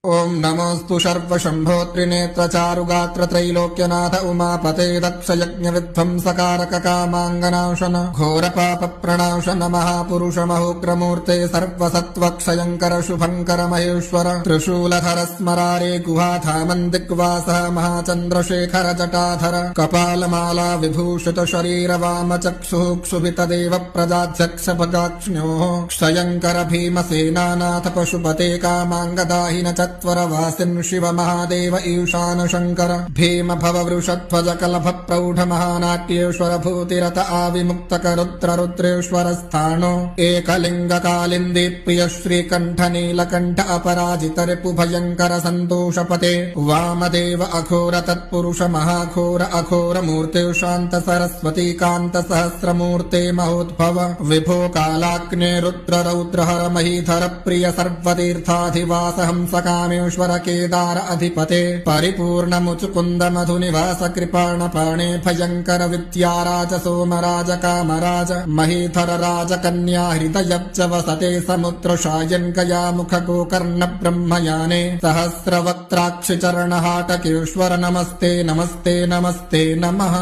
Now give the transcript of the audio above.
ओं नमोऽस्तु शर्वशम्भो त्रिनेत्रचारुगात्रत्रैलोक्यनाथ उमापते दक्षयज्ञविध्वंसकारककामाङ्गनाशन घोरपापप्रणाशन महापुरुषमहोग्रमूर्ते सर्वसत्त्वक्षयङ्कर शुभङ्कर महेश्वर त्रिशूलधर स्मरारे गुहाधामन्दिग्वासः महाचन्द्रशेखर जटाधर कपालमाला विभूषित शरीर वामचक्षुः क्षुभितदेव प्रजाध्यक्षभगाक्ष्ण्योः क्षयङ्कर भीमसेनानाथ पशुपते कामाङ्गदाहिन चत्वरवासिन् शिव महादेव ईशान शङ्कर भीम भव वृषध्वज कलभ प्रौढ महानाट्येश्वर भूतिरत आविमुक्तकरुद्र रुद्रेश्वर स्थाणो एकलिङ्ग कालिन्दी प्रिय श्रीकण्ठ नीलकण्ठ अपराजित रिपु भयङ्कर सन्तोषपते वामदेव अघोर तत्पुरुष महाघोर अघोर मूर्ते शान्त सरस्वती कान्त सहस्रमूर्ते महोद्भव विभो कालाग्ने रुद्र रौद्रहर महीधर प्रिय सर्वतीर्थाधिवास हंसकामेश्वर केदार अधिपते परिपूर्ण मुचुकुंद मधुनिवास कृपाण पाणे भयंकर विद्याराज सोमराज कामराज महीधर राज कन्या हृदयब्ज वसते समुद्र शायन गया मुख गोकर्ण ब्रह्मयाने सहस्रवक्त्राक्षि चरण हाटकेश्वर नमस्ते नमस्ते नमस्ते नमः।